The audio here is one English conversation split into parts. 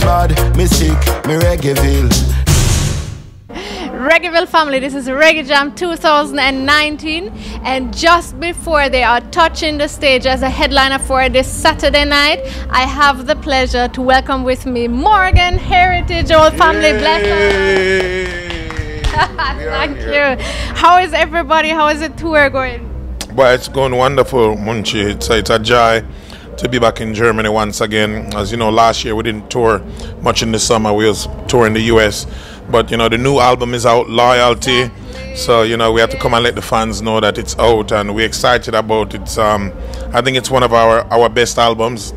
bad, me sick, me Reggaeville. Reggaeville family, this is Reggae Jam 2019, and just before they are touching the stage as a headliner for this Saturday night, I have the pleasure to welcome with me Morgan Heritage, old family. Bless Thank you. How is everybody? How is the tour going? Well, it's going wonderful, Munchi. It's a joy to be back in Germany once again. As you know, last year we didn't tour much in the summer. We was touring the US. But, you know, the new album is out, Loyalty. So, you know, we have to come and let the fans know that it's out, and we're excited about it. I think it's one of our best albums.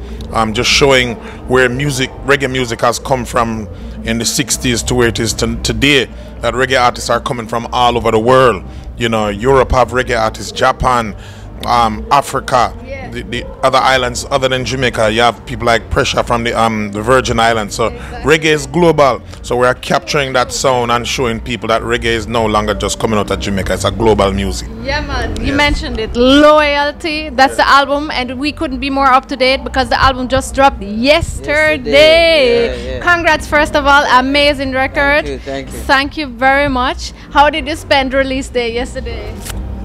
Just showing where reggae music has come from in the 60s to where it is today. That reggae artists are coming from all over the world. You know, Europe have reggae artists, Japan, Africa, the other islands other than Jamaica. You have people like Pressure from the Virgin Islands. So reggae is global. So we are capturing that sound and showing people that reggae is no longer just coming out of Jamaica. It's a global music. Yeah, man. You mentioned it. Loyalty. That's the album, and we couldn't be more up to date because the album just dropped yesterday. Congrats, first of all. Amazing record. Thank you. Thank you very much. How did you spend release day yesterday?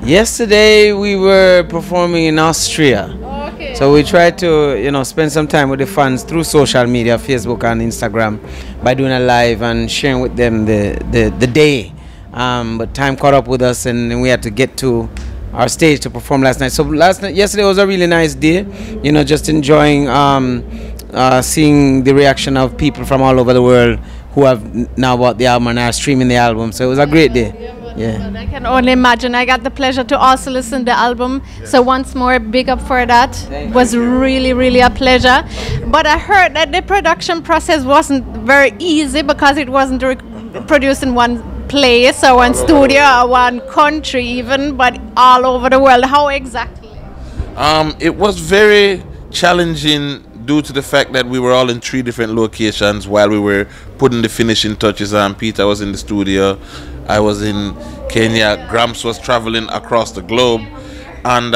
Yesterday we were performing in Austria. Okay. So we tried to, you know, spend some time with the fans through social media, Facebook and Instagram, by doing a live and sharing with them the day. But time caught up with us, and we had to get to our stage to perform last night. So yesterday was a really nice day. You know, just enjoying seeing the reaction of people from all over the world who have now bought the album and are streaming the album. So it was a great day. Yeah. I can only imagine. I got the pleasure to also listen to the album. So once more, big up for that. It was really, really a pleasure. But I heard that the production process wasn't very easy because it wasn't produced in one place or one studio or one country even, but all over the world. How exactly? It was very challenging due to the fact that we were all in 3 different locations while we were putting the finishing touches on. Peter was in the studio, I was in Kenya, Gramps was traveling across the globe, and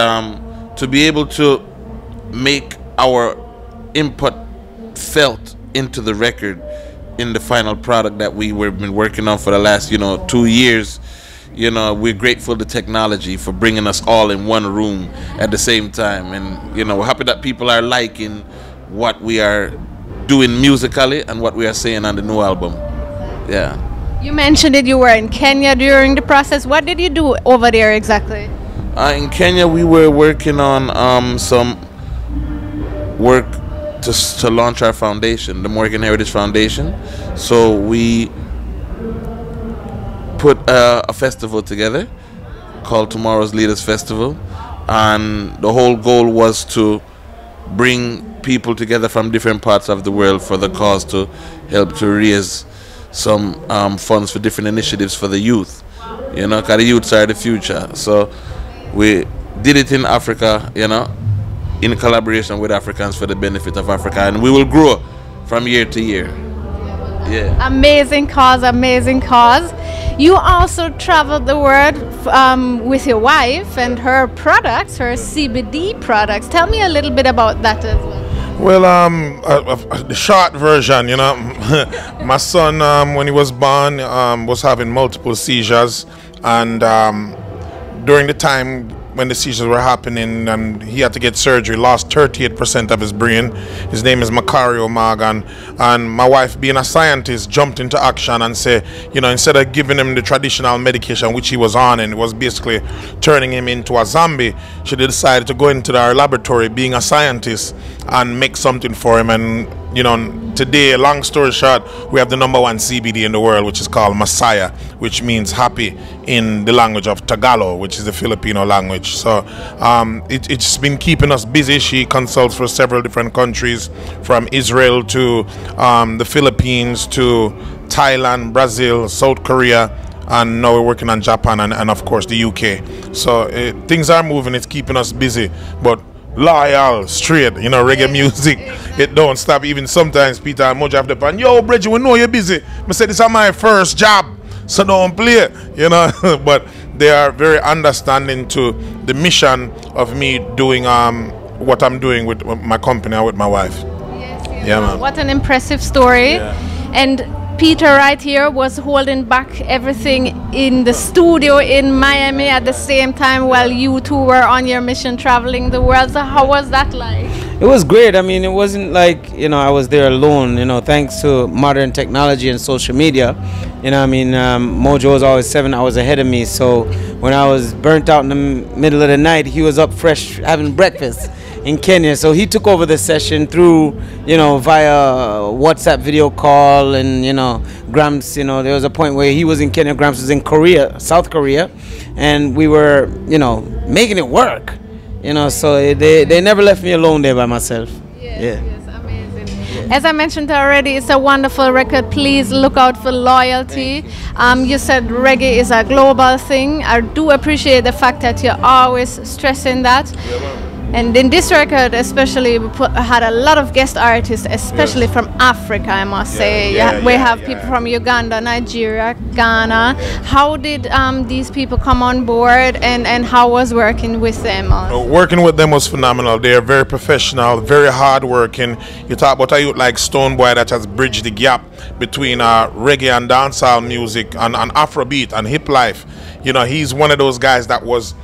to be able to make our input felt into the record in the final product that we were been working on for the last 2 years. You know, we're grateful to technology for bringing us all in one room at the same time, and we're happy that people are liking what we are doing musically and what we are saying on the new album. Yeah. You mentioned it, you were in Kenya during the process. What did you do over there exactly? In Kenya we were working on some work to launch our foundation, the Morgan Heritage Foundation. So we put a festival together called Tomorrow's Leaders Festival, and the whole goal was to bring people together from different parts of the world for the cause, to help to raise some funds for different initiatives for the youth, because the youths are the future. So we did it in Africa, in collaboration with Africans for the benefit of Africa, and we will grow from year to year. Yeah. Amazing cause, amazing cause. You also traveled the world with your wife and her products, her CBD products. Tell me a little bit about that as well. Well, the short version, my son, when he was born, was having multiple seizures, and during the time when the seizures were happening and he had to get surgery, lost 38% of his brain. His name is Macario Morgan, and my wife, being a scientist, jumped into action and said, instead of giving him the traditional medication which he was on, and it was basically turning him into a zombie, she decided to go into our laboratory, being a scientist, and make something for him. And today, long story short, we have the #1 CBD in the world, which is called Messiah, which means happy in the language of Tagalog, which is the Filipino language. So it's been keeping us busy. She consults for several different countries, from Israel to the Philippines to Thailand, Brazil, South Korea, and now we're working on Japan and of course the UK. So things are moving. It's keeping us busy, but loyal, straight, reggae music, it don't stop. Even sometimes Peter and Mojo have the pan, yo Bridget, we know you're busy. I said, this is my first job, so don't play, but they are very understanding to the mission of me doing what I'm doing with my company and with my wife. Yeah, man. What an impressive story. Yeah. And Peter right here was holding back everything in the studio in Miami at the same time while you two were on your mission traveling the world. So how was that like? It was great. I mean, it wasn't like, I was there alone, thanks to modern technology and social media. Mojo was always 7 hours ahead of me. So when I was burnt out in the middle of the night, he was up fresh having breakfast in Kenya. So he took over the session through, via WhatsApp video call and, Gramps, there was a point where he was in Kenya, Gramps was in Korea, South Korea, and we were, making it work. So they never left me alone there by myself. Yes, amazing. As I mentioned already, it's a wonderful record. Please look out for Loyalty. You said reggae is a global thing. I do appreciate the fact that you're always stressing that. And in this record especially, we had a lot of guest artists, especially from Africa, I must say. We have people from Uganda, Nigeria, Ghana. How did these people come on board, and how was working with them? Working with them was phenomenal. They are very professional, very hard-working. You talk about a youth like Stonebwoy that has bridged the gap between reggae and dancehall music and Afrobeat and hip life. He's one of those guys that was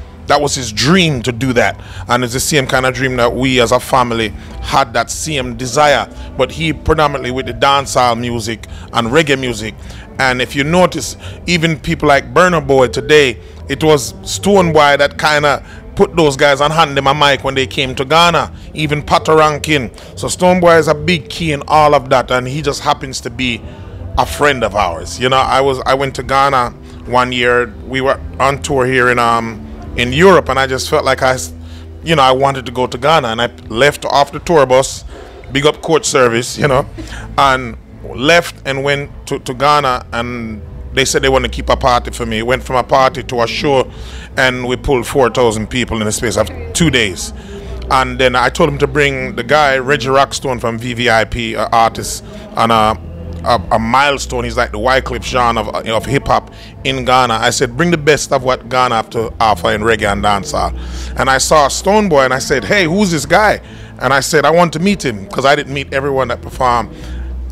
his dream to do that, and it's the same kind of dream that we as a family had, that same desire, but he predominantly with the dancehall music and reggae music. And if you notice, even people like Burna Boy today, it was Stonebwoy that kind of put those guys and hand them a mic when they came to Ghana, even Pato Rankin. So Stonebwoy is a big key in all of that, and he just happens to be a friend of ours. I went to Ghana one year. We were on tour here in Europe, and I just felt like I wanted to go to Ghana, and I left off the tour bus, big up coach service, and left and went to Ghana, and they said they want to keep a party for me. Went from a party to a show, and we pulled 4,000 people in the space of 2 days. And then I told him to bring the guy, Reggie Rockstone from VVIP, an artist, and a milestone. He's like the Wycliffe Jean of hip-hop in Ghana. I said, bring the best of what Ghana have to offer in reggae and dancehall. And I saw Stonebwoy, and I said, hey, who's this guy? And I said, I want to meet him, because I didn't meet everyone that performed.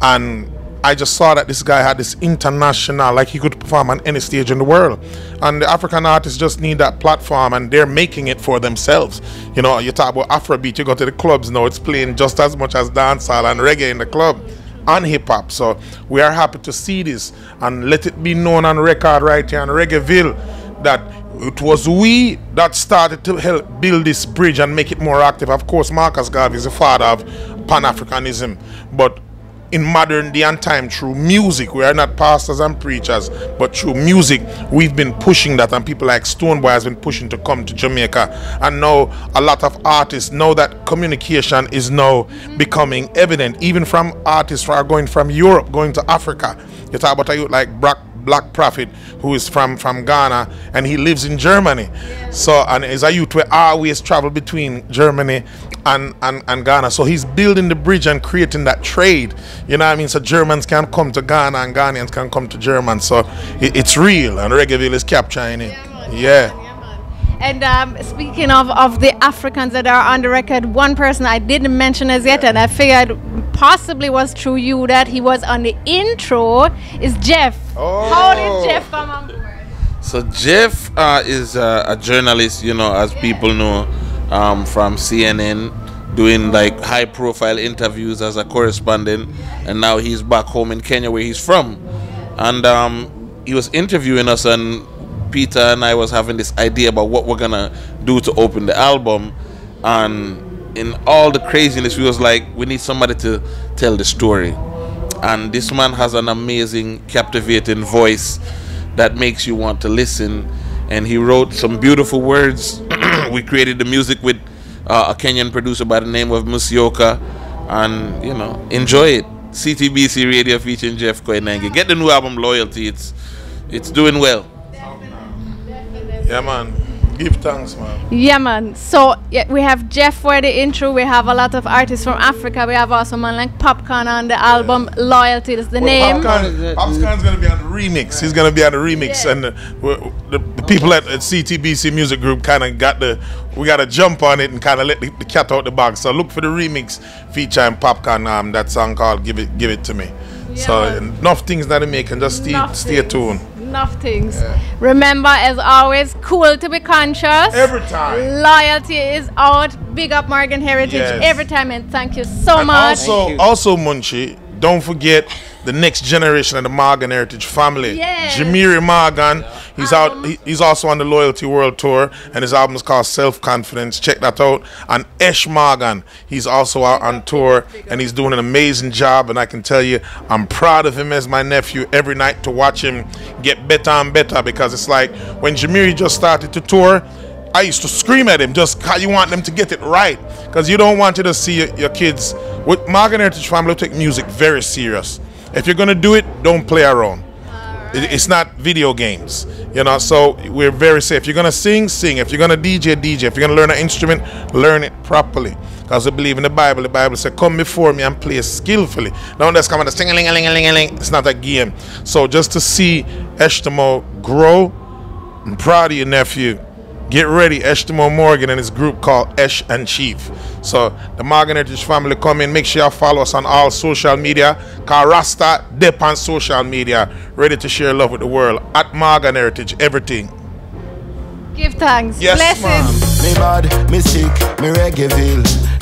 And I just saw that this guy had this international, like he could perform on any stage in the world. And the African artists just need that platform, and they're making it for themselves. You talk about Afrobeat, you go to the clubs now, it's playing just as much as dancehall and reggae in the club, and hip-hop. So we are happy to see this, and let it be known on record right here on Reggaeville that it was we that started to help build this bridge and make it more active. Of course, Marcus Garvey is the father of Pan-Africanism, but in modern day and time, through music, we are not pastors and preachers, but through music we've been pushing that, and people like Stonebwoy has been pushing to come to Jamaica. And now a lot of artists know that communication is now becoming evident, even from artists who are going from Europe going to Africa. You talk about a youth like Black Prophet, who is from Ghana, and he lives in Germany. So, and is a youth where always travel between Germany and Ghana. So he's building the bridge and creating that trade. So Germans can come to Ghana and Ghanaians can come to Germans. So it's real, and Reggaeville is capturing it. And speaking of the Africans that are on the record, one person I didn't mention as yet, and I figured possibly was through you that he was on the intro, is Jeff. How did Jeff come on board? So Jeff is a journalist, as people know, from CNN, doing like high-profile interviews as a correspondent, and now he's back home in Kenya where he's from. And he was interviewing us, and Peter and I was having this idea about what we're gonna do to open the album, and in all the craziness we was like, we need somebody to tell the story. And this man has an amazing, captivating voice that makes you want to listen, and he wrote some beautiful words. We created the music with a Kenyan producer by the name of Musioka, and enjoy it. CTBC Radio featuring Jeff Koinange. Get the new album Loyalty. It's doing well. Yeah, man. Give thanks, man. Yeah, man. So yeah, we have Jeff for the intro. We have a lot of artists from Africa. We have also man like Popcorn on the album. Loyalty is the name. Popcorn's gonna be on the remix. He's gonna be on the remix, Yeah. and the people at CTBC Music Group kind of we got to jump on it and kind of let the cat out the bag. So look for the remix featuring Popcorn. That song called "Give It to Me." Yeah. So enough things that they make, and just stay tuned. Enough things. Yeah. Remember, as always, cool to be conscious. Every time. Loyalty is out. Big up Morgan Heritage Yes. every time, and thank you so And much. also, Munchie, don't forget the next generation of the Morgan Heritage family. Yes. Jamiri Morgan, he's out. He's also on the Loyalty World Tour, and his album is called Self Confidence. Check that out. And Esh Morgan, he's also out on tour, and he's doing an amazing job. And I can tell you, I'm proud of him as my nephew every night to watch him get better and better, because it's like when Jamiri just started to tour, I used to scream at him just because you want them to get it right, because you don't want you to see your kids. With Morgan Heritage family, we take music very serious. If you're gonna do it, don't play around. It's not video games, you know. So we're very safe. If you're gonna sing, sing. If you're gonna DJ, DJ. If you're gonna learn an instrument, learn it properly. Because we believe in the Bible. The Bible says, "Come before me and play skillfully." Don't just come and sing a ling a ling a ling a ling. It's not a game. So just to see Eshtimo grow, I'm proud of you, nephew. Get ready, Eshtimo Morgan and his group called Esh and Chief. So the Morgan Heritage family come in. Make sure you follow us on all social media. Cause Rasta dip on social media, ready to share love with the world. At Morgan Heritage, everything. Give thanks. Yes, Blessings. ma'am. Me mad, me sick, me Reggaeville.